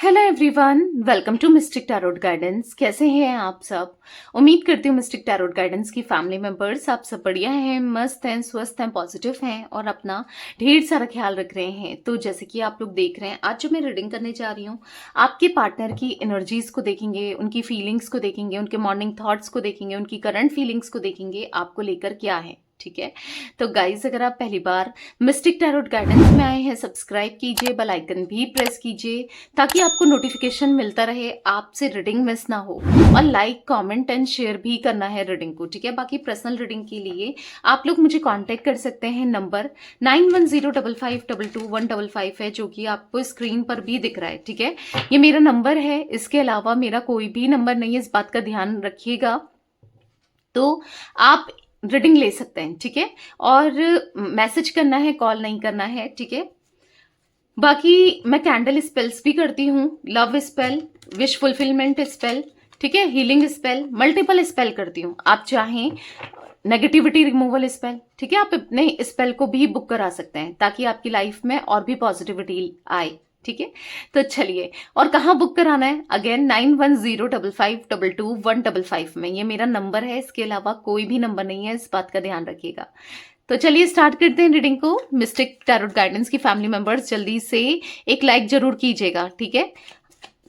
Hello everyone, welcome to mystic tarot guidance. कैसे हैं आप सब? उम्मीद करती हूँ मिस्टिक टैरोट गाइडेंस की फैमिली मेंबर्स आप सब बढ़िया हैं, मस्त हैं, स्वस्थ हैं, पॉजिटिव हैं और अपना ढेर सारा ख्याल रख रहे हैं। तो जैसे कि आप लोग देख रहे हैं, आज जो मैं रीडिंग करने जा रही हूँ, आपके पार्टनर की एनर्जीज को देखेंगे, उनकी फीलिंग्स को देखेंगे, उनके मॉर्निंग थॉट्स को देखेंगे, उनकी करंट फीलिंग्स को देखेंगे, आपको लेकर क्या है। ठीक है, तो गाइज अगर आप पहली बार मिस्टिक टैरोट गाइडेंस में आए हैं, सब्सक्राइब कीजिए, बेल आइकन भी प्रेस कीजिए ताकि आपको नोटिफिकेशन मिलता रहे, आपसे रीडिंग मिस ना हो। और लाइक, कमेंट एंड शेयर भी करना है रीडिंग को। ठीक है, बाकी पर्सनल रीडिंग के लिए आप लोग मुझे कांटेक्ट कर सकते हैं। नंबर 9105522155 है, जो कि आपको स्क्रीन पर भी दिख रहा है। ठीक है, ये मेरा नंबर है, इसके अलावा मेरा कोई भी नंबर नहीं है, इस बात का ध्यान रखिएगा। तो आप रीडिंग ले सकते हैं। ठीक है, और मैसेज करना है, कॉल नहीं करना है। ठीक है, बाकी मैं कैंडल स्पेल्स भी करती हूँ, love spell, wish fulfilment spell, ठीक है, हीलिंग स्पेल, मल्टीपल स्पेल करती हूँ। आप चाहें नेगेटिविटी रिमूवल स्पेल, ठीक है, आप अपने स्पेल को भी बुक करा सकते हैं ताकि आपकी लाइफ में और भी पॉजिटिविटी आए। ठीक है, तो चलिए, और कहाँ बुक कराना है? अगेन 9105522155 में, ये मेरा नंबर है, इसके अलावा कोई भी नंबर नहीं है, इस बात का ध्यान रखिएगा। तो चलिए स्टार्ट करते हैं रीडिंग को। मिस्टिक टैरोट गाइडेंस की फैमिली मेंबर्स जल्दी से एक लाइक जरूर कीजिएगा, ठीक है,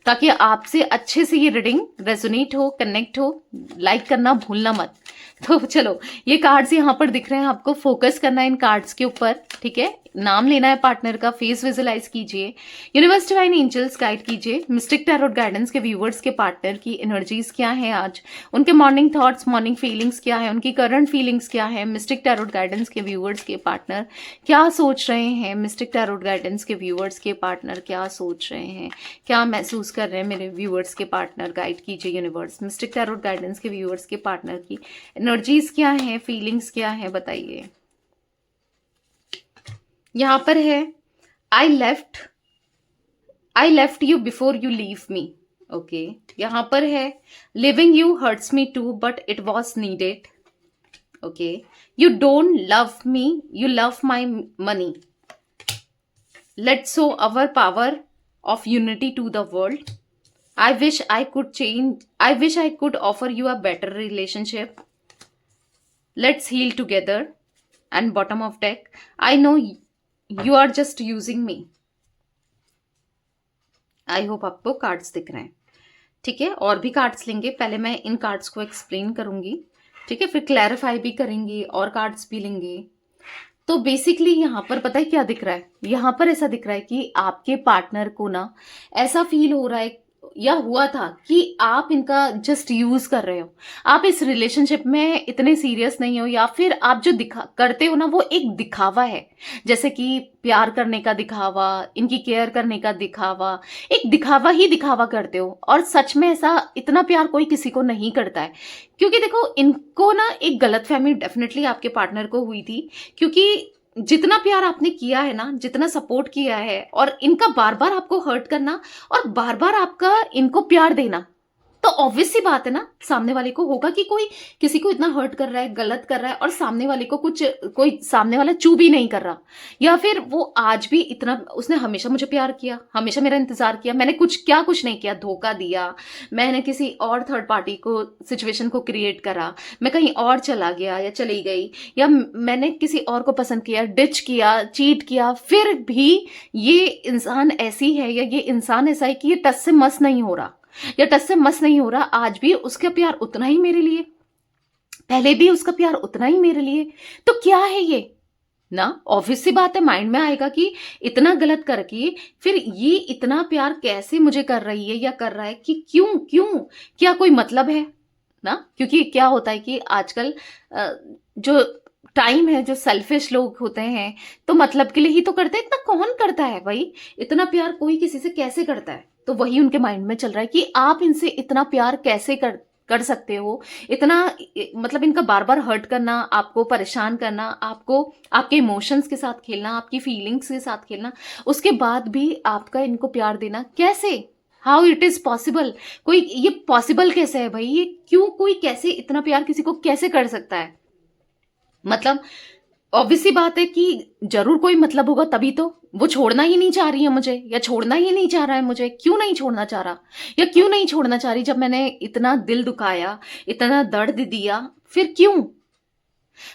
ताकि आपसे अच्छे से ये रीडिंग रेजोनेट हो, कनेक्ट हो। लाइक करना भूलना मत। तो चलो, ये कार्ड्स यहाँ पर दिख रहे हैं, आपको फोकस करना है इन कार्ड्स के ऊपर। ठीक है, नाम लेना है पार्टनर का, फेस विजुलाइज कीजिए, यूनिवर्स डिवाइन एंजल्स गाइड कीजिए। मिस्टिक टैरोट गाइडेंस के व्यूवर्स के पार्टनर की एनर्जीज क्या है आज, उनके मॉर्निंग थॉट्स, मॉर्निंग फीलिंग्स क्या है, उनकी करंट फीलिंग्स क्या है। मिस्टिक टैरोट गाइडेंस के व्यूवर्स के पार्टनर क्या सोच रहे हैं, मिस्टिक टैरोट गाइडेंस के व्यूवर्स के पार्टनर क्या सोच रहे हैं, क्या महसूस कर रहे हैं मेरे व्यूवर्स के पार्टनर। गाइड कीजिए यूनिवर्स, मिस्टिक टैरोट गाइडेंस के व्यूवर्स के पार्टनर की एनर्जीज क्या है, फीलिंग्स क्या है, बताइए। यहां पर है I left you before you leave me. Okay, यहां पर है living you hurts me too but it was needed. Okay, you don't love me, you love my money. Let's show our power of unity to the world. I wish I could change. I wish I could offer you a better relationship. Let's heal together. And bottom of deck, I know you are just using me. I hope आपको cards दिख रहे हैं। ठीक है, और भी cards लेंगे, पहले मैं इन कार्ड्स को एक्सप्लेन करूंगी। ठीक है, फिर क्लैरिफाई भी करेंगे और कार्ड्स भी लेंगे। तो बेसिकली यहाँ पर पता है क्या दिख रहा है? यहाँ पर ऐसा दिख रहा है कि आपके पार्टनर को ना ऐसा फील हो रहा है या हुआ था कि आप इनका जस्ट यूज कर रहे हो, आप इस रिलेशनशिप में इतने सीरियस नहीं हो, या फिर आप जो दिखा करते हो ना वो एक दिखावा है। जैसे कि प्यार करने का दिखावा, इनकी केयर करने का दिखावा, एक दिखावा ही दिखावा करते हो। और सच में ऐसा इतना प्यार कोई किसी को नहीं करता है, क्योंकि देखो इनको ना एक गलतफहमी डेफिनेटली आपके पार्टनर को हुई थी, क्योंकि जितना प्यार आपने किया है ना, जितना सपोर्ट किया है, और इनका बार बार आपको हर्ट करना और बार बार आपका इनको प्यार देना, तो ऑब्वियस सी बात है ना, सामने वाले को होगा कि कोई किसी को इतना हर्ट कर रहा है, गलत कर रहा है, और सामने वाले को कुछ, कोई सामने वाला चू भी नहीं कर रहा, या फिर वो आज भी इतना, उसने हमेशा मुझे प्यार किया, हमेशा मेरा इंतजार किया, मैंने कुछ नहीं किया, धोखा दिया, मैंने किसी और थर्ड पार्टी को, सिचुएशन को क्रिएट करा, मैं कहीं और चला गया या चली गई, या मैंने किसी और को पसंद किया, डिच किया, चीट किया, फिर भी ये इंसान ऐसी है या ये इंसान ऐसा है कि ये टच से मस नहीं हो रहा, या टच से मस नहीं हो रहा। आज भी उसका प्यार उतना ही मेरे लिए, पहले भी उसका प्यार उतना ही मेरे लिए। तो क्या है ये ना, ऑब्वियस सी बात है, माइंड में आएगा कि इतना गलत करके फिर ये इतना प्यार कैसे मुझे कर रही है या कर रहा है, कि क्यों क्यों, क्या कोई मतलब है ना। क्योंकि क्या होता है कि आजकल जो टाइम है, जो सेल्फिश लोग होते हैं, तो मतलब के लिए ही तो करते हैं। इतना कौन करता है भाई, इतना प्यार कोई किसी से कैसे करता है? तो वही उनके माइंड में चल रहा है कि आप इनसे इतना प्यार कैसे कर सकते हो, इतना, मतलब इनका बार बार हर्ट करना, आपको परेशान करना, आपको आपके इमोशंस के साथ खेलना, आपकी फीलिंग्स के साथ खेलना, उसके बाद भी आपका इनको प्यार देना, कैसे? How it is possible? कोई ये पॉसिबल कैसे है भाई? ये क्यों, कोई कैसे इतना प्यार किसी को कैसे कर सकता है? मतलब ऑब्वियस सी बात है कि जरूर कोई मतलब होगा तभी तो, वो छोड़ना ही नहीं चाह रही है मुझे, या छोड़ना ही नहीं चाह रहा है मुझे। क्यों नहीं छोड़ना चाह रहा, या क्यों नहीं छोड़ना चाह रही जब मैंने इतना दिल दुखाया, इतना दर्द दिया, फिर क्यों?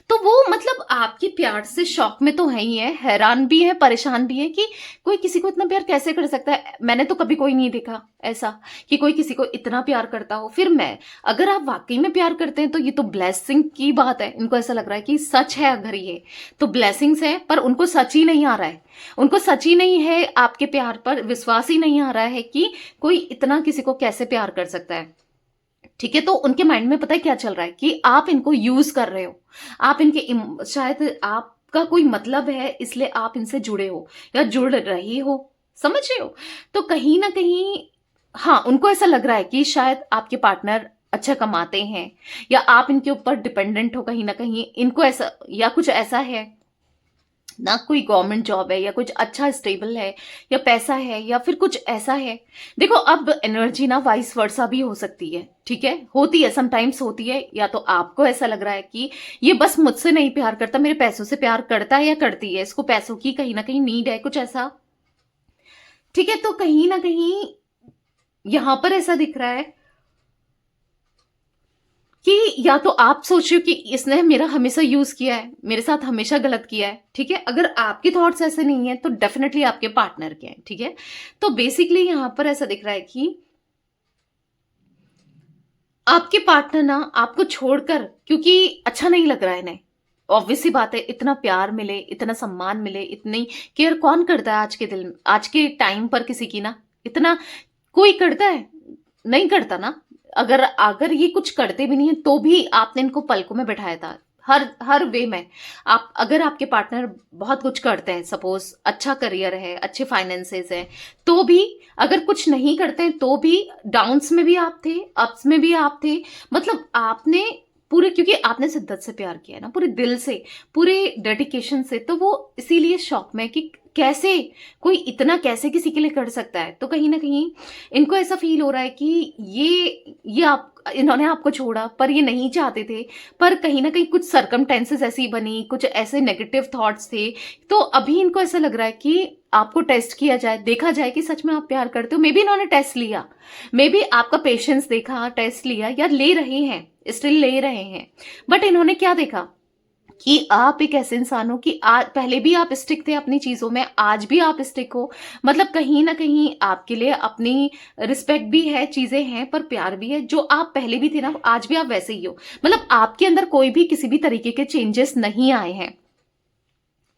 तो वो मतलब आपके प्यार से शॉक में तो है ही है, हैरान भी है, परेशान भी है कि कोई किसी को इतना प्यार कैसे कर सकता है। मैंने तो कभी कोई नहीं देखा ऐसा कि कोई किसी को इतना प्यार करता हो। फिर मैं, अगर आप वाकई में प्यार करते हैं तो ये तो ब्लेसिंग की बात है। इनको ऐसा लग रहा है कि सच है, अगर ये तो ब्लेसिंग्स है, पर उनको सच ही नहीं आ रहा है। उनको सच ही नहीं है, आपके प्यार पर विश्वास ही नहीं आ रहा है कि कोई इतना किसी को कैसे प्यार कर सकता है। ठीक है, तो उनके माइंड में पता है क्या चल रहा है कि आप इनको यूज कर रहे हो, आप इनके शायद आपका कोई मतलब है इसलिए आप इनसे जुड़े हो या जुड़ रही हो, समझ रहे हो? तो कहीं ना कहीं हाँ, उनको ऐसा लग रहा है कि शायद आपके पार्टनर अच्छा कमाते हैं, या आप इनके ऊपर डिपेंडेंट हो कहीं ना कहीं, इनको ऐसा या कुछ ऐसा है ना, कोई गवर्नमेंट जॉब है या कुछ अच्छा स्टेबल है, या पैसा है, या फिर कुछ ऐसा है। देखो, अब एनर्जी ना वाइस वर्सा भी हो सकती है, ठीक है, होती है, समटाइम्स होती है। या तो आपको ऐसा लग रहा है कि ये बस मुझसे नहीं प्यार करता, मेरे पैसों से प्यार करता है या करती है, इसको पैसों की कहीं ना कहीं नीड है, कुछ ऐसा। ठीक है, तो कहीं ना कहीं यहां पर ऐसा दिख रहा है कि या तो आप सोच रहे हो कि इसने मेरा हमेशा यूज किया है, मेरे साथ हमेशा गलत किया है। ठीक है, अगर आपके थॉट्स ऐसे नहीं है तो डेफिनेटली आपके पार्टनर के हैं। ठीक है, तो बेसिकली यहां पर ऐसा दिख रहा है कि आपके पार्टनर ना आपको छोड़कर, क्योंकि अच्छा नहीं लग रहा है इन्हें, ऑब्वियस सी बात है, इतना प्यार मिले, इतना सम्मान मिले, इतनी केयर कौन करता है आज के दिल, आज के टाइम पर किसी की ना, इतना कोई करता है? नहीं करता ना। अगर अगर ये कुछ करते भी नहीं है तो भी आपने इनको पलकों में बैठाया था, हर हर वे में। आप अगर आपके पार्टनर बहुत कुछ करते हैं, सपोज अच्छा करियर है, अच्छे फाइनेंसेस है, तो भी अगर कुछ नहीं करते हैं तो भी डाउन्स में भी आप थे, अप्स में भी आप थे। मतलब आपने पूरे, क्योंकि आपने शिद्दत से प्यार किया है ना, पूरे दिल से, पूरे डेडिकेशन से, तो वो इसीलिए शॉक में कि कैसे कोई इतना कैसे किसी के लिए कर सकता है। तो कहीं ना कहीं इनको ऐसा फील हो रहा है कि ये आप, इन्होंने आपको छोड़ा पर ये नहीं चाहते थे, पर कहीं ना कहीं कुछ सरकमटेंसेस ऐसी बनी, कुछ ऐसे नेगेटिव थॉट्स थे, तो अभी इनको ऐसा लग रहा है कि आपको टेस्ट किया जाए, देखा जाए कि सच में आप प्यार करते हो। मे बी इन्होंने टेस्ट लिया, मे बी आपका पेशेंस देखा, टेस्ट लिया, या ले रहे हैं, स्टिल ले रहे हैं। बट इन्होंने क्या देखा कि आप एक ऐसे इंसान हो कि आज, पहले भी आप स्टिक थे अपनी चीजों में, आज भी आप स्टिक हो। मतलब कहीं ना कहीं आपके लिए अपनी रिस्पेक्ट भी है, चीजें हैं, पर प्यार भी है। जो आप पहले भी थे ना, आज भी आप वैसे ही हो। मतलब आपके अंदर कोई भी किसी भी तरीके के चेंजेस नहीं आए हैं।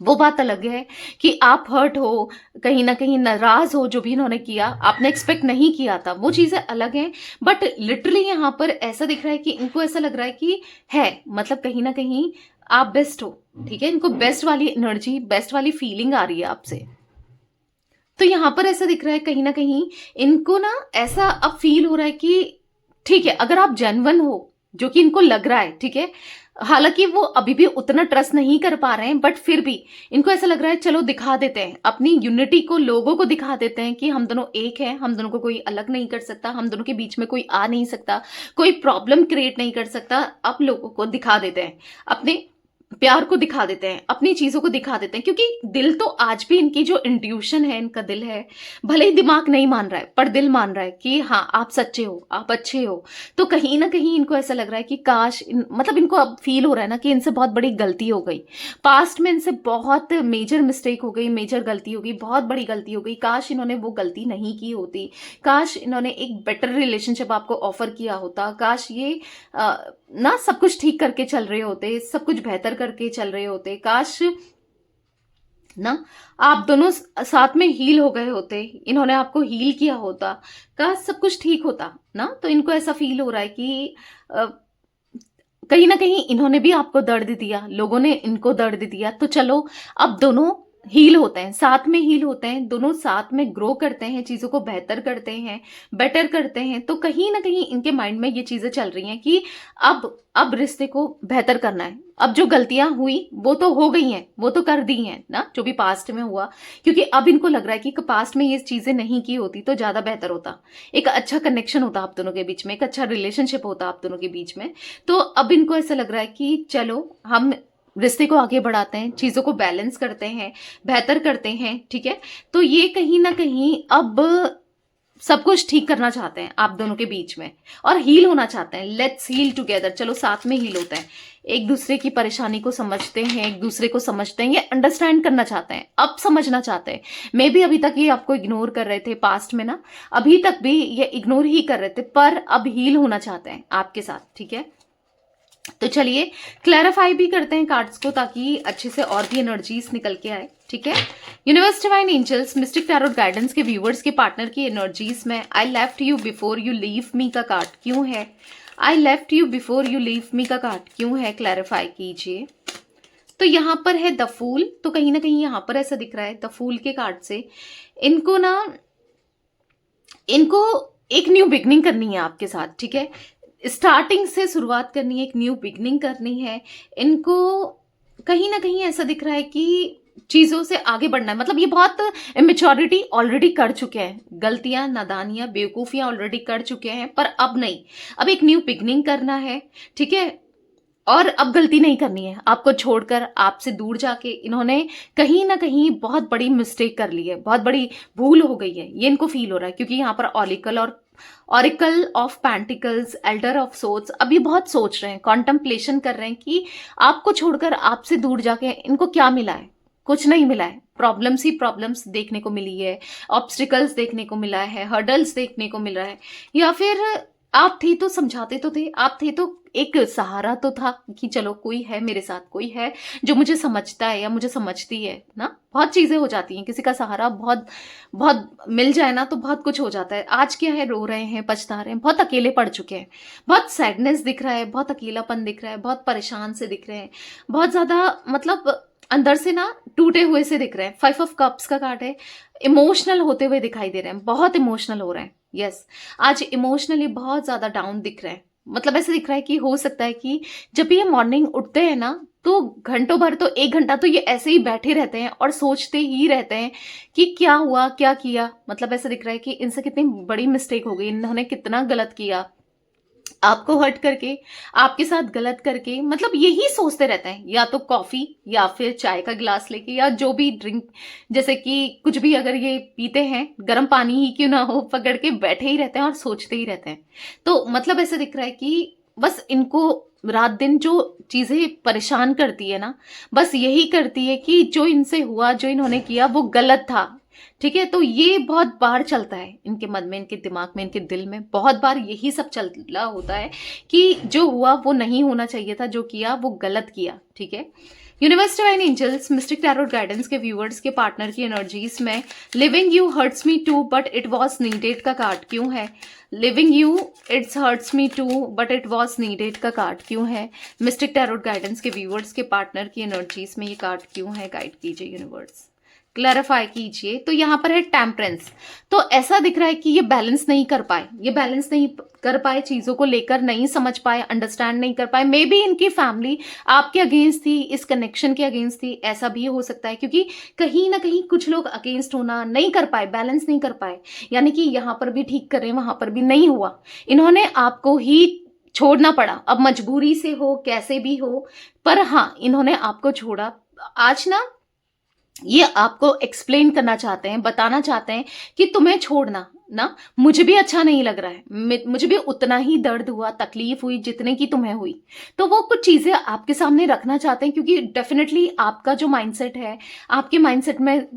वो बात अलग है कि आप हर्ट हो, कहीं ना कहीं नाराज हो, जो भी इन्होंने किया आपने एक्सपेक्ट नहीं किया था, वो चीजें अलग हैं। बट लिटरली यहां पर ऐसा दिख रहा है कि इनको ऐसा लग रहा है कि है, मतलब कहीं ना कहीं आप बेस्ट हो। ठीक है, इनको बेस्ट वाली एनर्जी, बेस्ट वाली फीलिंग आ रही है आपसे। तो यहां पर ऐसा दिख रहा है कहीं ना कहीं इनको ना ऐसा अब फील हो रहा है कि ठीक है, अगर आप जेन्युइन हो, जो कि इनको लग रहा है, ठीक है, हालांकि वो अभी भी उतना ट्रस्ट नहीं कर पा रहे हैं, बट फिर भी इनको ऐसा लग रहा है चलो दिखा देते हैं अपनी यूनिटी को, लोगों को दिखा देते हैं कि हम दोनों एक हैं, हम दोनों को कोई अलग नहीं कर सकता, हम दोनों के बीच में कोई आ नहीं सकता, कोई प्रॉब्लम क्रिएट नहीं कर सकता। अब लोगों को दिखा देते हैं, अपने प्यार को दिखा देते हैं, अपनी चीजों को दिखा देते हैं, क्योंकि दिल तो आज भी, इनकी जो इंट्यूशन है, इनका दिल है, भले ही दिमाग नहीं मान रहा है पर दिल मान रहा है कि हाँ आप सच्चे हो, आप अच्छे हो। तो कहीं ना कहीं इनको ऐसा लग रहा है कि काश मतलब इनको अब फील हो रहा है ना कि इनसे बहुत बड़ी गलती हो गई, पास्ट में इनसे बहुत मेजर मिस्टेक हो गई, मेजर गलती हो गई, बहुत बड़ी गलती हो गई। काश इन्होंने वो गलती नहीं की होती, काश इन्होंने एक बेटर रिलेशनशिप आपको ऑफर किया होता, काश ये ना सब कुछ ठीक करके चल रहे होते, सब कुछ बेहतर करके चल रहे होते, काश ना आप दोनों साथ में हील हो गए होते, इन्होंने आपको हील किया होता, काश सब कुछ ठीक होता ना। तो इनको ऐसा फील हो रहा है कि कहीं ना कहीं इन्होंने भी आपको दर्द दिया, लोगों ने इनको दर्द दिया, तो चलो अब दोनों हील होते हैं, साथ में हील होते हैं, दोनों साथ में ग्रो करते हैं, चीजों को बेहतर करते हैं, बेटर करते हैं। तो कहीं ना कहीं इनके माइंड में ये चीजें चल रही हैं कि अब रिश्ते को बेहतर करना है। अब जो गलतियां हुई वो तो हो गई हैं, वो तो कर दी हैं ना, जो भी पास्ट में हुआ, क्योंकि अब इनको लग रहा है कि पास्ट में ये चीजें नहीं की होती तो ज्यादा बेहतर होता, एक अच्छा कनेक्शन होता आप दोनों के बीच में, एक अच्छा रिलेशनशिप होता आप दोनों के बीच में। तो अब इनको ऐसा लग रहा है कि चलो हम रिश्ते को आगे बढ़ाते हैं, चीज़ों को बैलेंस करते हैं, बेहतर करते हैं, ठीक है। तो ये कहीं ना कहीं अब सब कुछ ठीक करना चाहते हैं आप दोनों के बीच में और हील होना चाहते हैं। लेट्स हील टुगेदर, चलो साथ में हील होते हैं, एक दूसरे की परेशानी को समझते हैं, एक दूसरे को समझते हैं, ये अंडरस्टैंड करना चाहते हैं, अब समझना चाहते हैं। मे बी अभी तक ये आपको इग्नोर कर रहे थे पास्ट में ना, अभी तक भी ये इग्नोर ही कर रहे थे, पर अब हील होना चाहते हैं आपके साथ, ठीक है। तो चलिए क्लैरिफाई भी करते हैं कार्ड्स को ताकि अच्छे से और भी एनर्जीज निकल के आए, ठीक है। Universe, divine angels, mystic tarot guidance के व्यूवर्स के पार्टनर की एनर्जीज में I left you before you leave me का कार्ड क्यों है? I left you before you leave me का कार्ड क्यों है? क्लैरिफाई कीजिए। तो यहाँ पर है द फूल, तो कहीं ना कहीं यहाँ पर ऐसा दिख रहा है द फूल के कार्ड से इनको एक न्यू बिगनिंग करनी है आपके साथ, ठीक है। स्टार्टिंग से शुरुआत करनी है, एक न्यू बिगनिंग करनी है इनको। कहीं ना कहीं ऐसा दिख रहा है कि चीजों से आगे बढ़ना है, मतलब ये बहुत इमेच्योरिटी ऑलरेडी कर चुके हैं, गलतियां, नादानियां, बेवकूफियां ऑलरेडी कर चुके हैं, पर अब नहीं, अब एक न्यू बिगनिंग करना है, ठीक है। और अब गलती नहीं करनी है, आपको छोड़कर, आपसे दूर जाके इन्होंने कहीं ना कहीं बहुत बड़ी मिस्टेक कर ली है, बहुत बड़ी भूल हो गई है, ये इनको फील हो रहा है। क्योंकि यहाँ पर oracle of pentacles, elder of swords, अभी बहुत सोच रहे हैं, कॉन्टम्पलेशन कर रहे हैं कि आपको छोड़कर, आपसे दूर जाके इनको क्या मिला है? कुछ नहीं मिला है, प्रॉब्लम्स ही प्रॉब्लम्स देखने को मिली है, ऑब्स्टिकल्स देखने को मिला है, हर्डल्स देखने को मिल रहा है। या फिर आप थे तो समझाते तो थे, आप थे तो एक सहारा तो था कि चलो कोई है मेरे साथ, कोई है जो मुझे समझता है या मुझे समझती है ना। बहुत चीजें हो जाती हैं, किसी का सहारा बहुत बहुत मिल जाए ना तो बहुत कुछ हो जाता है। आज क्या है, रो रहे हैं, पछता रहे हैं, बहुत अकेले पड़ चुके हैं, बहुत सैडनेस दिख रहा है, बहुत अकेलापन दिख रहा है, बहुत परेशान से दिख रहे हैं, बहुत ज्यादा मतलब अंदर से ना टूटे हुए से दिख रहे हैं। 5 ऑफ कप्स का कार्ड है, इमोशनल होते हुए दिखाई दे रहे हैं, बहुत इमोशनल हो रहे हैं। यस, आज इमोशनली बहुत ज्यादा डाउन दिख रहे हैं। मतलब ऐसे दिख रहा है कि हो सकता है कि जब भी ये मॉर्निंग उठते हैं ना तो घंटों भर, तो 1 घंटा तो ये ऐसे ही बैठे रहते हैं और सोचते ही रहते हैं कि क्या हुआ, क्या किया। मतलब ऐसे दिख रहा है कि इनसे कितनी बड़ी मिस्टेक हो गई, इन्होंने कितना गलत किया, आपको हर्ट करके, आपके साथ गलत करके, मतलब यही सोचते रहते हैं। या तो कॉफी या फिर चाय का गिलास लेके या जो भी ड्रिंक, जैसे कि कुछ भी अगर ये पीते हैं, गर्म पानी ही क्यों ना हो, पकड़ के बैठे ही रहते हैं और सोचते ही रहते हैं। तो मतलब ऐसे दिख रहा है कि बस इनको रात दिन जो चीजें परेशान करती है ना, बस यही करती है कि जो इनसे हुआ, जो इन्होंने किया वो गलत था, ठीक है। तो ये बहुत बार चलता है इनके मन में, इनके दिमाग में, इनके दिल में बहुत बार यही सब चल रहा होता है कि जो हुआ वो नहीं होना चाहिए था, जो किया वो गलत किया, ठीक है। Universe, divine angels, mystic tarot guidance के व्यूवर्स के पार्टनर की एनर्जीज में living you hurts me too but it was needed का कार्ड क्यों है? Living you it's hurts me too but it was needed का कार्ड क्यों है? मिस्टिक टैरोट गाइडेंस के व्यूवर्स के पार्टनर की एनर्जीज में ये कार्ड क्यों है? गाइड कीजिए यूनिवर्स, क्लैरिफाई कीजिए। तो यहाँ पर है टेम्परेंस, तो ऐसा दिख रहा है कि ये बैलेंस नहीं कर पाए, ये बैलेंस नहीं कर पाए, चीजों को लेकर नहीं समझ पाए, अंडरस्टैंड नहीं कर पाए। मे बी इनकी फैमिली आपके अगेंस्ट थी, इस कनेक्शन के अगेंस्ट थी, ऐसा भी हो सकता है। क्योंकि कहीं ना कहीं कुछ लोग अगेंस्ट होना नहीं कर पाए, बैलेंस नहीं कर पाए, यानी कि यहाँ पर भी ठीक करें, वहां पर भी नहीं हुआ, इन्होंने आपको ही छोड़ना पड़ा। अब मजबूरी से हो, कैसे भी हो, पर हाँ इन्होंने आपको छोड़ा। आज ना ये आपको एक्सप्लेन करना चाहते हैं, बताना चाहते हैं कि तुम्हें छोड़ना ना मुझे भी अच्छा नहीं लग रहा है, मुझे भी उतना ही दर्द हुआ, तकलीफ हुई जितने की तुम्हें हुई। तो वो कुछ चीजें आपके सामने रखना चाहते हैं, क्योंकि डेफिनेटली आपका जो माइंडसेट है, आपके माइंडसेट में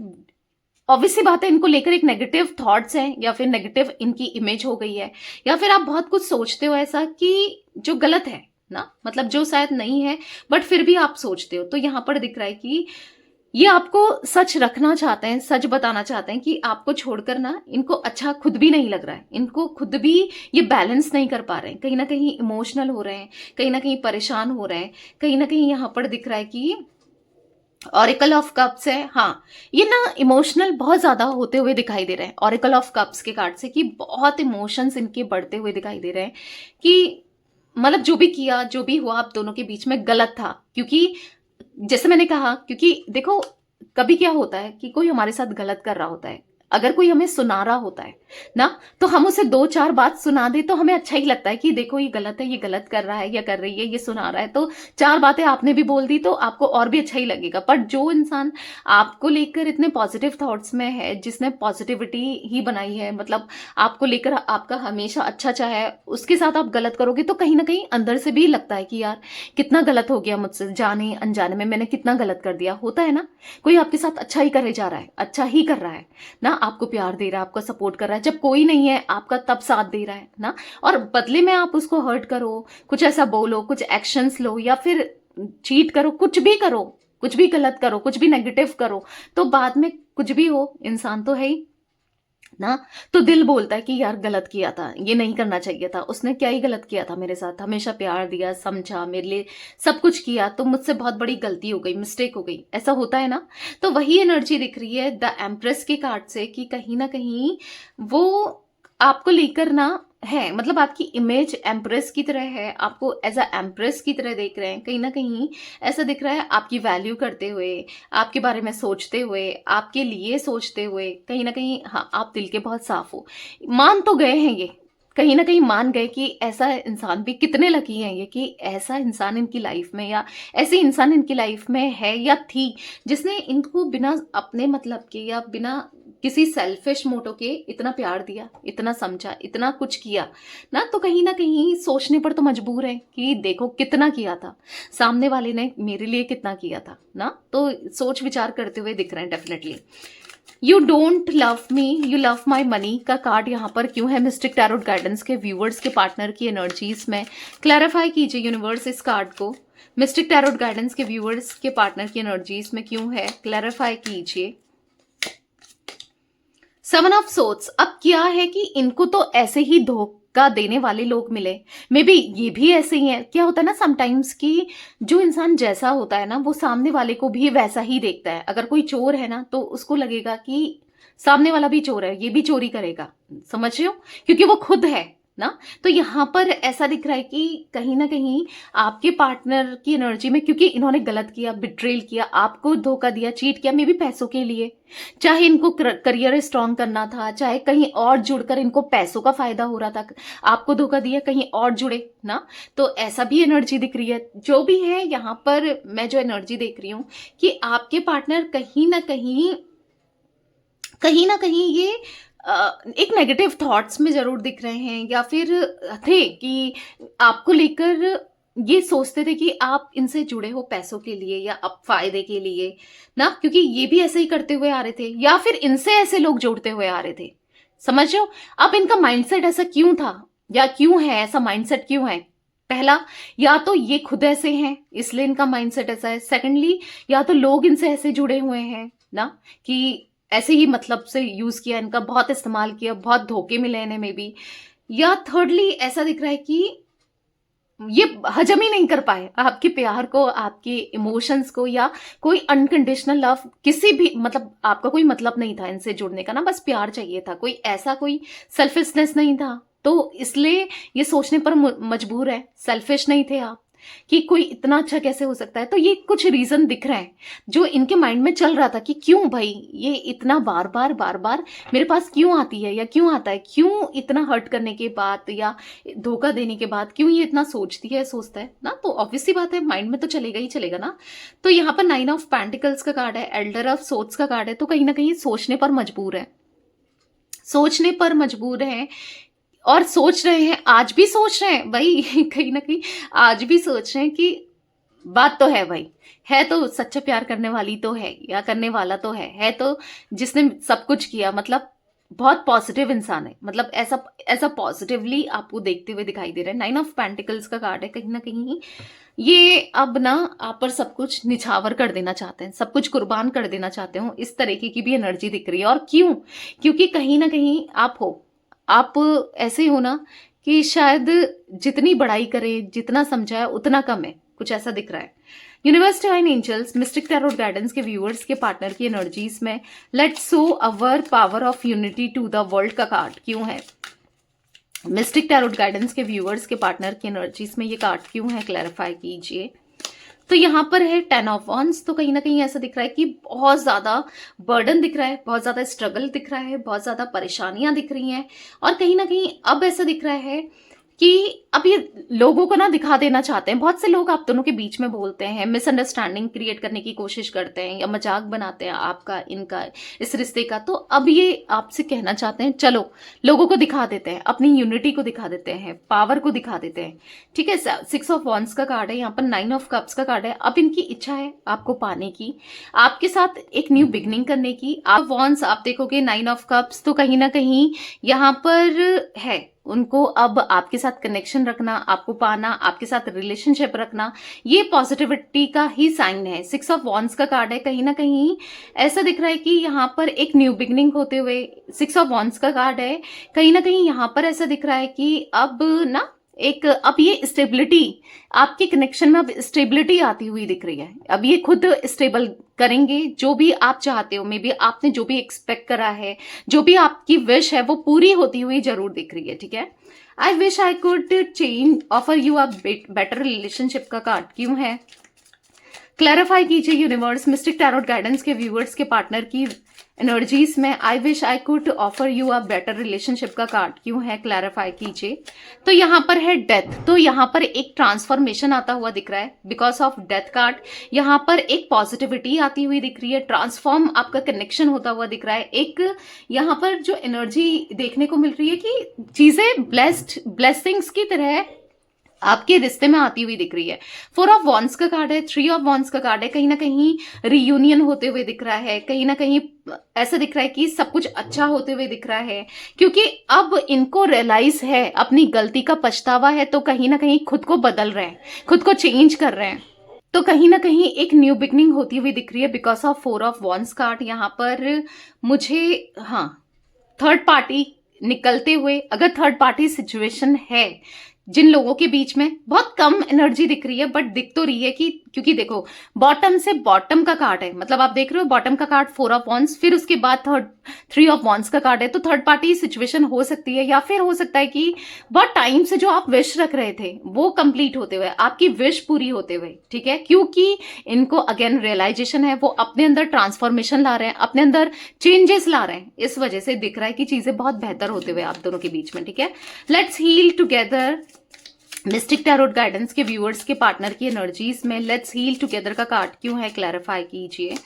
ऑब्वियसली बात है इनको लेकर एक नेगेटिव थॉट्स हैं, या फिर नेगेटिव इनकी इमेज हो गई है, या फिर आप बहुत कुछ सोचते हो ऐसा कि जो गलत है ना, मतलब जो शायद नहीं है बट फिर भी आप सोचते हो। तो यहाँ पर दिख रहा है कि ये आपको सच रखना चाहते हैं, सच बताना चाहते हैं कि आपको छोड़कर ना इनको अच्छा खुद भी नहीं लग रहा है, इनको खुद भी ये बैलेंस नहीं कर पा रहे हैं, कहीं ना कहीं इमोशनल हो रहे हैं, कहीं ना कहीं परेशान हो रहे हैं, कहीं ना कहीं यहाँ पर दिख रहा है कि ऑरिकल ऑफ कप्स है। हाँ, ये ना इमोशनल बहुत ज्यादा होते हुए दिखाई दे रहे हैं ऑरिकल ऑफ कप्स के कार्ड से, कि बहुत इमोशंस इनके बढ़ते हुए दिखाई दे रहे हैं कि मतलब जो भी किया, जो भी हुआ आप दोनों के बीच में गलत था। क्योंकि जैसे मैंने कहा, क्योंकि देखो कभी क्या होता है कि कोई हमारे साथ गलत कर रहा होता है, अगर कोई हमें सुना रहा होता है ना, तो हम उसे 2-4 बात सुना दे तो हमें अच्छा ही लगता है कि देखो ये गलत है, ये गलत कर रहा है या कर रही है, ये सुना रहा है, तो 4 बातें आपने भी बोल दी तो आपको और भी अच्छा ही लगेगा। पर जो इंसान आपको लेकर इतने पॉजिटिव थॉट्स में है, जिसने पॉजिटिविटी ही बनाई है, मतलब आपको लेकर आपका हमेशा अच्छा चाहे है, उसके साथ आप गलत करोगे तो कहीं ना कहीं अंदर से भी लगता है कि यार कितना गलत हो गया मुझसे, जाने अनजाने में मैंने कितना गलत कर दिया। होता है ना, कोई आपके साथ अच्छा ही करे जा रहा है, अच्छा ही कर रहा है ना, आपको प्यार दे रहा है, आपका सपोर्ट कर रहा है, जब कोई नहीं है आपका तब साथ दे रहा है ना, और बदले में आप उसको हर्ट करो, कुछ ऐसा बोलो, कुछ एक्शंस लो या फिर चीट करो, कुछ भी करो, कुछ भी गलत करो, कुछ भी नेगेटिव करो, तो बाद में कुछ भी हो, इंसान तो है ही ना, तो दिल बोलता है कि यार गलत किया था, ये नहीं करना चाहिए था, उसने क्या ही गलत किया था मेरे साथ, हमेशा प्यार दिया, समझा, मेरे लिए सब कुछ किया, तो मुझसे बहुत बड़ी गलती हो गई, मिस्टेक हो गई, ऐसा होता है ना। तो वही एनर्जी दिख रही है द एम्प्रेस के कार्ड से कि कहीं ना कहीं वो आपको लेकर ना है, मतलब आपकी इमेज एम्प्रेस की तरह है, आपको एज अ एम्प्रेस की तरह देख रहे हैं, कहीं ना कहीं ऐसा दिख रहा है आपकी वैल्यू करते हुए, आपके बारे में सोचते हुए, आपके लिए सोचते हुए, कहीं ना कहीं हाँ आप दिल के बहुत साफ हो, मान तो गए हैं ये, कहीं ना कहीं मान गए कि ऐसा इंसान भी, कितने लकी हैं ये कि ऐसा इंसान इनकी लाइफ में या ऐसी इंसान इनकी लाइफ में है या थी, जिसने इनको बिना अपने मतलब के या बिना किसी सेल्फिश मोटो के इतना प्यार दिया, इतना समझा, इतना कुछ किया ना, तो कहीं ना कहीं सोचने पर तो मजबूर है कि देखो कितना किया था सामने वाले ने मेरे लिए, कितना किया था ना, तो सोच विचार करते हुए दिख रहे हैं definitely. You don't love me, you love my money का कार्ड यहाँ पर क्यों है मिस्टिक टैरोट गाइडेंस के व्यूवर्स के पार्टनर की एनर्जीज में? क्लैरिफाई कीजिए यूनिवर्स इस कार्ड को, मिस्टिक टैरोट गाइडेंस के व्यूवर्स के पार्टनर की एनर्जीज में क्यों है, क्लैरिफाई कीजिए। 7 ऑफ सोर्ड्स, अब क्या है कि इनको तो ऐसे ही धोखा देने वाले लोग मिले, मे बी ये भी ऐसे ही है। क्या होता है ना समटाइम्स कि जो इंसान जैसा होता है ना वो सामने वाले को भी वैसा ही देखता है। अगर कोई चोर है ना तो उसको लगेगा कि सामने वाला भी चोर है, ये भी चोरी करेगा, समझ रहे हो, क्योंकि वो खुद है ना। तो यहाँ पर ऐसा दिख रहा है कि कहीं ना कहीं आपके पार्टनर की एनर्जी में, क्योंकि इन्होंने गलत किया, बिट्रेल किया, आपको धोखा दिया, चीट किया, मे बी पैसों के लिए, चाहे इनको करियर स्ट्रांग करना था, चाहे कहीं और जुड़कर इनको पैसों का फायदा हो रहा था, आपको धोखा दिया कहीं और जुड़े ना, तो ऐसा भी एनर्जी दिख रही है। जो भी है यहाँ पर मैं जो एनर्जी देख रही हूँ कि आपके पार्टनर कहीं ना कहीं ये एक नेगेटिव थॉट्स में जरूर दिख रहे हैं, या फिर थे कि आपको लेकर ये सोचते थे कि आप इनसे जुड़े हो पैसों के लिए या अब फायदे के लिए ना, क्योंकि ये भी ऐसे ही करते हुए आ रहे थे, या फिर इनसे ऐसे लोग जोड़ते हुए आ रहे थे, समझ रहे हो। अब इनका माइंडसेट ऐसा क्यों था या क्यों है, ऐसा माइंडसेट क्यों है? पहला, या तो ये खुद ऐसे हैं इसलिए इनका माइंडसेट ऐसा है। सेकंडली, या तो लोग इनसे ऐसे जुड़े हुए हैं ना कि ऐसे ही मतलब से यूज किया, इनका बहुत इस्तेमाल किया, बहुत धोखे मिले इन्हें में भी। या थर्डली ऐसा दिख रहा है कि ये हजम ही नहीं कर पाए आपके प्यार को, आपके इमोशंस को, या कोई अनकंडीशनल लव, किसी भी मतलब आपका कोई मतलब नहीं था इनसे जुड़ने का ना, बस प्यार चाहिए था, कोई ऐसा कोई सेल्फिशनेस नहीं था, तो इसलिए ये सोचने पर मजबूर है, सेल्फिश नहीं थे आप कि कोई इतना अच्छा कैसे हो सकता है। तो ये कुछ रीजन दिख रहे हैं जो इनके माइंड में चल रहा था कि क्यों भाई ये इतना बार बार मेरे पास क्यों आती है या क्यों आता है, क्यों इतना हर्ट करने के बाद या धोखा देने के बाद क्यों ये इतना सोचती है, सोचता है ना, तो ऑब्वियसली बात है माइंड में तो चलेगा ही चलेगा ना। तो यहाँ पर 9 ऑफ पेंटिकल्स का कार्ड है, एल्डर ऑफ सोर्ड्स का कार्ड है, तो कहीं ना कहीं सोचने पर मजबूर है, सोचने पर मजबूर है, और सोच रहे हैं, आज भी सोच रहे हैं भाई कहीं ना कहीं आज भी सोच रहे हैं कि बात तो है भाई, है तो सच्चा प्यार करने वाली तो है, या करने वाला तो है तो जिसने सब कुछ किया, मतलब बहुत पॉजिटिव इंसान है, मतलब ऐसा ऐसा पॉजिटिवली आपको देखते हुए दिखाई दे रहा है। 9 ऑफ पेंटिकल्स का कार्ड है, कहीं ना कहीं ये अब ना आप पर सब कुछ निछावर कर देना चाहते हैं, सब कुछ कुर्बान कर देना चाहते हो, इस तरीके की भी एनर्जी दिख रही है। और क्यों? क्योंकि कहीं ना कहीं आप ऐसे हो ना कि शायद जितनी बड़ाई करें, जितना समझाए उतना कम है, कुछ ऐसा दिख रहा है। Universe divine angels mystic tarot guidance के व्यूअर्स के पार्टनर की एनर्जीज में let's show our power of unity to the world का कार्ड क्यों है? मिस्टिक टैरोट गाइडेंस के व्यूअर्स के पार्टनर की एनर्जीज में ये कार्ड क्यों है, क्लैरिफाई कीजिए। तो यहाँ पर है 10 ऑफ वॉन्ड्स। तो कहीं ना कहीं ऐसा दिख रहा है कि बहुत ज्यादा बर्डन दिख रहा है, बहुत ज्यादा स्ट्रगल दिख रहा है, बहुत ज्यादा परेशानियां दिख रही हैं। और कहीं ना कहीं अब ऐसा दिख रहा है कि अब ये लोगों को ना दिखा देना चाहते हैं। बहुत से लोग आप दोनों के बीच में बोलते हैं, मिसअंडरस्टैंडिंग क्रिएट करने की कोशिश करते हैं या मजाक बनाते हैं आपका, इनका, इस रिश्ते का। तो अब ये आपसे कहना चाहते हैं चलो लोगों को दिखा देते हैं, अपनी यूनिटी को दिखा देते हैं, पावर को दिखा देते हैं। ठीक है, 6 ऑफ वॉन्ड्स का कार्ड है, यहाँ पर 9 ऑफ कप्स का कार्ड है। अब इनकी इच्छा है आपको पाने की, आपके साथ एक न्यू बिगनिंग करने की। आप वॉन्ड्स आप देखोगे 9 ऑफ कप्स, तो कहीं ना कहीं यहाँ पर है उनको अब आपके साथ कनेक्शन रखना, आपको पाना, आपके साथ रिलेशनशिप रखना, ये पॉजिटिविटी का ही साइन है। 6 ऑफ वॉन्ड्स का कार्ड है। कहीं ना कहीं ऐसा दिख रहा है कि यहाँ पर एक न्यू बिगनिंग होते हुए, 6 ऑफ वॉन्ड्स का कार्ड है। कहीं ना कहीं यहाँ पर ऐसा दिख रहा है कि अब ना एक अब ये स्टेबिलिटी आपके कनेक्शन में, अब स्टेबिलिटी आती हुई दिख रही है। अब ये खुद स्टेबल करेंगे, जो भी आप चाहते हो, मे बी आपने जो भी एक्सपेक्ट करा है, जो भी आपकी विश है वो पूरी होती हुई जरूर दिख रही है। ठीक है, I wish I could change offer you a better relationship का कार्ड क्यों है? क्लैरिफाई कीजिए यूनिवर्स, मिस्टिक टैरोट गाइडेंस के व्यूअर्स के पार्टनर की एनर्जीज में I wish I could offer you a better relationship का कार्ड क्यों है? क्लैरिफाई कीजिए। तो यहाँ पर है डेथ। तो यहाँ पर एक ट्रांसफॉर्मेशन आता हुआ दिख रहा है बिकॉज ऑफ डेथ कार्ड। यहाँ पर एक पॉजिटिविटी आती हुई दिख रही है, ट्रांसफॉर्म आपका कनेक्शन होता हुआ दिख रहा है। एक यहाँ पर जो एनर्जी देखने को मिल रही है कि चीजें ब्लेसिंग्स की तरह आपके रिश्ते में आती हुई दिख रही है। 4 ऑफ वॉन्ड्स का कार्ड है, 3 ऑफ वॉन्ड्स का कार्ड है। कहीं ना कहीं रियूनियन होते हुए दिख रहा है, कहीं ना कहीं ऐसा दिख रहा है कि सब कुछ अच्छा होते हुए दिख रहा है, क्योंकि अब इनको रियलाइज है, अपनी गलती का पछतावा है, तो कहीं ना कहीं खुद को बदल रहे हैं, खुद को चेंज कर रहे हैं। तो कहीं ना कहीं एक न्यू बिगनिंग होती हुई दिख रही है because of 4 of wands card. यहाँ पर मुझे थर्ड पार्टी निकलते हुए, अगर थर्ड पार्टी सिचुएशन है जिन लोगों के बीच में, बहुत कम एनर्जी दिख रही है बट दिख तो रही है कि, क्योंकि देखो बॉटम से बॉटम का कार्ड है, मतलब आप देख रहे हो बॉटम का कार्ड 4 ऑफ वॉन्ड्स, फिर उसके बाद 3 ऑफ वॉन्ड्स का कार्ड है। तो थर्ड पार्टी सिचुएशन हो सकती है, या फिर हो सकता है कि बहुत टाइम से जो आप विश रख रहे थे वो कंप्लीट होते हुए, आपकी विश पूरी होते हुए। ठीक है, क्योंकि इनको अगेन रियलाइजेशन है, वो अपने अंदर ट्रांसफॉर्मेशन ला रहे हैं, अपने अंदर चेंजेस ला रहे हैं। इस वजह से दिख रहा है कि चीजें बहुत बेहतर होते हुए आप दोनों के बीच में। ठीक है, let's heal together mystic tarot guidance के व्यूअर्स के पार्टनर की एनर्जीज में लेट्स हील टुगेदर का कार्ड क्यों है? क्लैरिफाई कीजिए।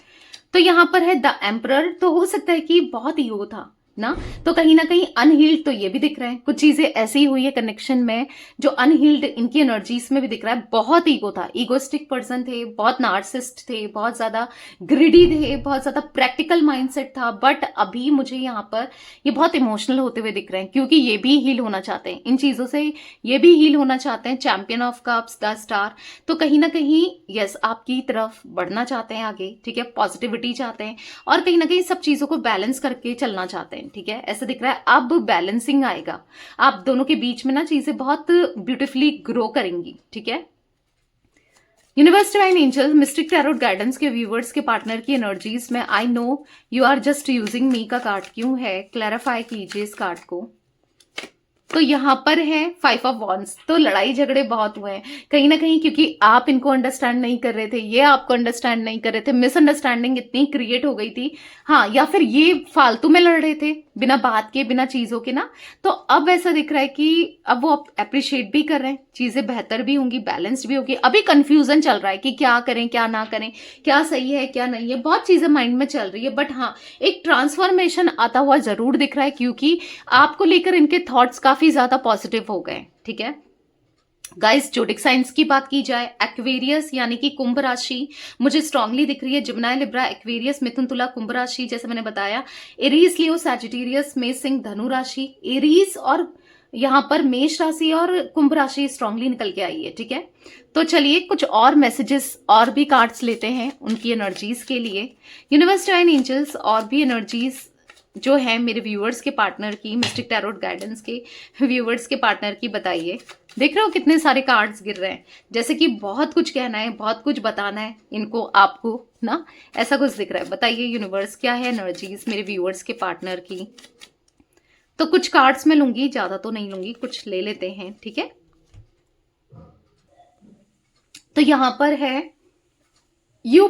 तो यहां पर है द एम्परर। तो हो सकता है कि बहुत ईगो था ना, तो कहीं ना कहीं अनहील्ड तो ये भी दिख रहा है, कुछ चीजें ऐसी हुई है कनेक्शन में जो अनहील्ड इनकी एनर्जीज में भी दिख रहा है। बहुत ईगो था, ईगोस्टिक पर्सन थे, बहुत नार्सिस्ट थे, बहुत ज्यादा ग्रिडी थे, बहुत ज्यादा प्रैक्टिकल माइंडसेट था। बट अभी मुझे यहाँ पर ये बहुत इमोशनल होते हुए दिख रहे हैं, क्योंकि ये भी हील होना चाहते हैं इन चीजों से, ये भी हील होना चाहते हैं। Champion of cups, the star. तो कहीं ना कहीं यस, आपकी तरफ बढ़ना चाहते हैं आगे। ठीक है, पॉजिटिविटी चाहते हैं और कहीं ना कहीं सब चीजों को बैलेंस करके चलना चाहते हैं। ठीक है, ऐसा दिख रहा है अब बैलेंसिंग आएगा आप दोनों के बीच में ना, चीजें बहुत ब्यूटीफुली ग्रो करेंगी। ठीक है, universe divine angel mystic tarot guidance के व्यूवर्स के पार्टनर की एनर्जीज में I know you are just using me का कार्ड क्यों है? क्लैरिफाई कीजिए इस कार्ड को। तो यहाँ पर है 5 ऑफ वॉन्ड्स। तो लड़ाई झगड़े बहुत हुए हैं कहीं ना कहीं, क्योंकि आप इनको अंडरस्टैंड नहीं कर रहे थे, ये आपको अंडरस्टैंड नहीं कर रहे थे, मिसअंडरस्टैंडिंग इतनी क्रिएट हो गई थी। हाँ, या फिर ये फालतू में लड़ रहे थे बिना बात के, बिना चीजों के ना। तो अब ऐसा दिख रहा है कि अब वो अप्रिशिएट भी कर रहे हैं, चीजें बेहतर भी होंगी, बैलेंस्ड भी होगी। अभी कंफ्यूजन चल रहा है कि क्या करें क्या ना करें, क्या सही है क्या नहीं है, बहुत चीजें माइंड में चल रही है। बट हाँ, एक ट्रांसफॉर्मेशन आता हुआ जरूर दिख रहा है, क्योंकि आपको लेकर इनके थॉट्स काफी ज्यादा पॉजिटिव हो गए। ठीक है गाइस, जोडिक साइंस की बात की जाए, एक्वेरियस यानी कि कुंभ राशि मुझे स्ट्रांगली दिख रही है। जिमिनाई, लिब्रा, एक्वेरियस, मिथुन, तुला, कुंभ राशि, जैसे मैंने बताया। एरीज, लियो, सैजिटेरियस, मेष, सिंह, धनु राशि। एरीज और यहाँ पर मेष राशि और कुंभ राशि स्ट्रांगली निकल के आई है। ठीक है, तो चलिए कुछ और मैसेजेस और भी कार्ड्स लेते हैं उनकी एनर्जीज के लिए। यूनिवर्स डिवाइन एंजल्स और भी एनर्जीज जो है मेरे व्यूअर्स के पार्टनर की, मिस्टिक टैरोट गाइडेंस के व्यूअर्स के पार्टनर की, बताइए। देख रहे हो कितने सारे कार्ड्स गिर रहे हैं, जैसे कि बहुत कुछ कहना है, बहुत कुछ बताना है इनको, आपको ना, ऐसा कुछ दिख रहा है। बताइए यूनिवर्स, क्या है एनर्जीज मेरे व्यूअर्स के पार्टनर की? तो कुछ कार्ड्स मैं लूंगी, ज्यादा तो नहीं लूंगी, कुछ ले लेते हैं। ठीक है, तो यहाँ पर है 5 ऑफ वॉन्ड्स। तो लड़ाई झगड़े बहुत हुए हैं कहीं ना कहीं, क्योंकि आप इनको अंडरस्टैंड नहीं कर रहे थे, ये आपको अंडरस्टैंड नहीं कर रहे थे, मिसअंडरस्टैंडिंग इतनी क्रिएट हो गई थी। You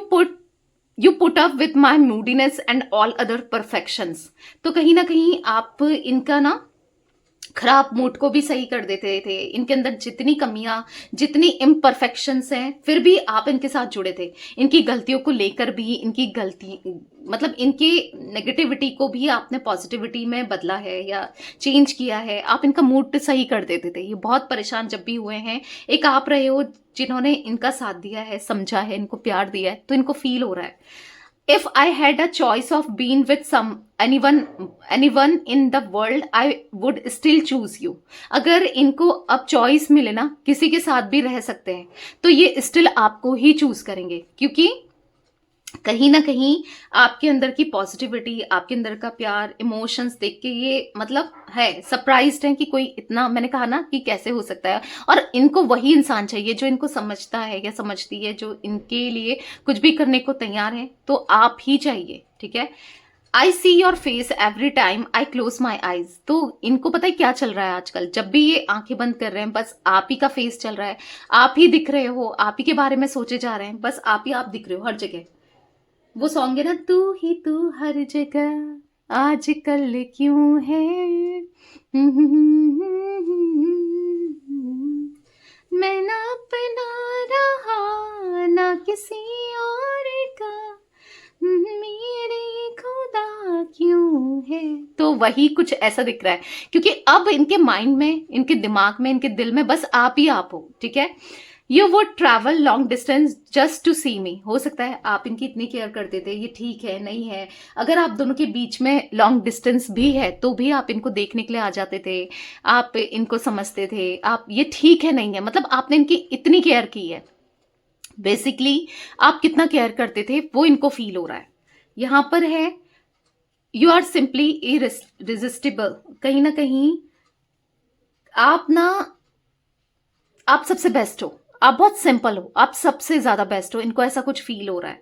put up with my मूडीनेस and all other perfections. तो कहीं ना कहीं आप इनका ना खराब मूड को भी सही कर देते थे। इनके अंदर जितनी कमियां, जितनी इम्परफेक्शंस हैं, फिर भी आप इनके साथ जुड़े थे। इनकी गलतियों को लेकर भी, इनकी गलती मतलब इनकी नेगेटिविटी को भी आपने पॉजिटिविटी में बदला है या चेंज किया है। आप इनका मूड सही कर देते थे। ये बहुत परेशान जब भी हुए हैं, एक आप रहे हो जिन्होंने इनका साथ दिया है, समझा है, इनको प्यार दिया है, तो इनको फील हो रहा है। If I had a choice of being with anyone in the world, I would still choose you. अगर इनको अब चॉइस मिले ना, किसी के साथ भी रह सकते हैं, तो ये स्टिल आपको ही चूज करेंगे, क्योंकि कहीं ना कहीं आपके अंदर की पॉजिटिविटी, आपके अंदर का प्यार, इमोशंस देख के ये मतलब है सरप्राइज्ड है कि कोई इतना, मैंने कहा ना कि कैसे हो सकता है। और इनको वही इंसान चाहिए जो इनको समझता है या समझती है, जो इनके लिए कुछ भी करने को तैयार है, तो आप ही चाहिए, ठीक है। I see your face every time I close my eyes. तो इनको पता है क्या चल रहा है आजकल, जब भी ये आंखें बंद कर रहे हैं, बस आप ही का फेस चल रहा है, आप ही दिख रहे हो, आप ही के बारे में सोचे जा रहे हैं, बस आप ही आप दिख रहे हो हर जगह। वो सॉन्ग है ना, तू ही तू हर जगह आजकल क्यों है, मैं ना अपना रहा ना किसी और का, मेरे खुदा क्यों है। तो वही कुछ ऐसा दिख रहा है, क्योंकि अब इनके माइंड में, इनके दिमाग में, इनके दिल में बस आप ही आप हो, ठीक है। You would travel long distance just to see me. हो सकता है आप इनकी इतनी केयर करते थे, ये ठीक है नहीं है, अगर आप दोनों के बीच में लॉन्ग डिस्टेंस भी है तो भी आप इनको देखने के लिए आ जाते थे, आप इनको समझते थे, आप ये ठीक है नहीं है, मतलब आपने इनकी इतनी केयर की है। बेसिकली आप कितना केयर करते थे वो इनको फील हो रहा है। यहां पर है, यू आर सिंपली इररेसिस्टिबल। कहीं ना कहीं आप सबसे बेस्ट हो, आप बहुत सिंपल हो, आप सबसे ज्यादा बेस्ट हो, इनको ऐसा कुछ फील हो रहा है।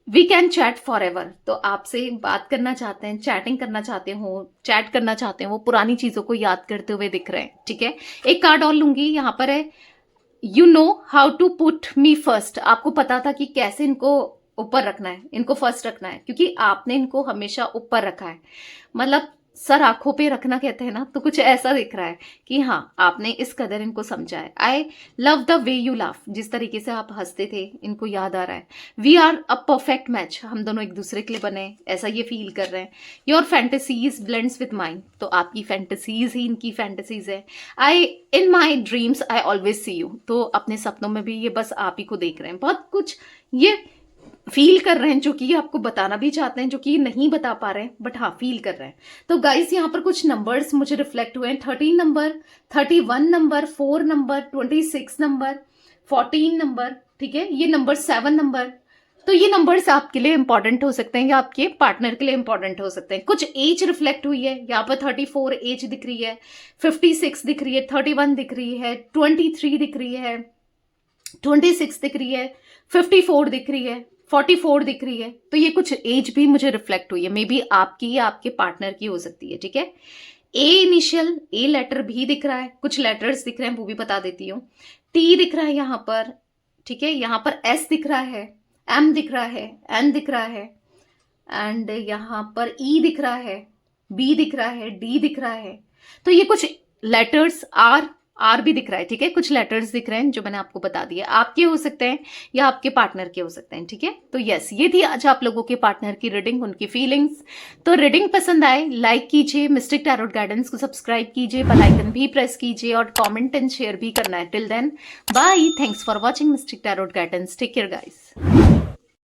We can chat forever. तो आपसे बात करना चाहते हैं, चैटिंग करना चाहते हो, चैट करना चाहते हैं, वो पुरानी चीजों को याद करते हुए दिख रहे हैं, ठीक है। एक कार्ड और लूंगी, यहां पर है, you know how to put me first. आपको पता था कि कैसे इनको ऊपर रखना है, इनको फर्स्ट रखना है, क्योंकि आपने इनको हमेशा ऊपर रखा है, मतलब सर आंखों पे रखना कहते हैं ना, तो कुछ ऐसा दिख रहा है कि हाँ आपने इस कदर इनको समझा है। I love the way you laugh. जिस तरीके से आप हंसते थे इनको याद आ रहा है। We are a perfect match. हम दोनों एक दूसरे के लिए बने, ऐसा ये फील कर रहे हैं। Your fantasies blends with mind. तो आपकी फैंटेसीज ही इनकी फैंटेसीज है। I in my dreams I always see you. तो अपने सपनों में भी ये बस आप ही को देख रहे हैं, बहुत कुछ ये फील कर रहे हैं, जो कि आपको बताना भी चाहते हैं, जो कि नहीं बता पा रहे हैं, बट हाँ फील कर रहे हैं। तो गाइस यहाँ पर कुछ नंबर्स मुझे रिफ्लेक्ट हुए हैं। 13 number, 31 number, 4 number, 26 number, 14 number, ठीक है, ये नंबर 7 नंबर। तो ये नंबर्स आपके लिए इंपॉर्टेंट हो सकते हैं या आपके पार्टनर के लिए इंपॉर्टेंट हो सकते हैं। कुछ एज रिफ्लेक्ट हुई है, यहाँ पर 34 एज दिख रही है, 56 दिख रही है, 31 दिख रही है, 23 दिख रही है, 26 दिख रही है, 54 दिख रही है, 44 दिख रही है। तो ये कुछ एज भी मुझे रिफ्लेक्ट हुई है, मे बी आपकी या आपके पार्टनर की हो सकती है, ठीक है। ए इनिशियल, ए लेटर भी दिख रहा है, कुछ लेटर्स दिख रहे हैं वो भी बता देती हूँ। टी दिख रहा है यहाँ पर, ठीक है, यहाँ पर एस दिख रहा है, एम दिख रहा है, एन दिख रहा है, एंड यहाँ पर ई दिख रहा है, बी दिख रहा है, डी दिख रहा है। तो ये कुछ लेटर्स, आर भी दिख रहा है, ठीक है, कुछ लेटर्स दिख रहे हैं जो मैंने आपको बता दिया, आपके हो सकते हैं या आपके पार्टनर के हो सकते हैं, ठीक है। तो यस, ये थी आज आप लोगों के पार्टनर की रीडिंग, उनकी फीलिंग्स। तो रीडिंग पसंद आए लाइक कीजिए, मिस्टिक टैरोट गाइडेंस को सब्सक्राइब कीजिए, बेल आइकन भी प्रेस कीजिए और कॉमेंट एंड शेयर भी करना है। Till then bye, thanks for watching mystic tarot guidance, take care guys.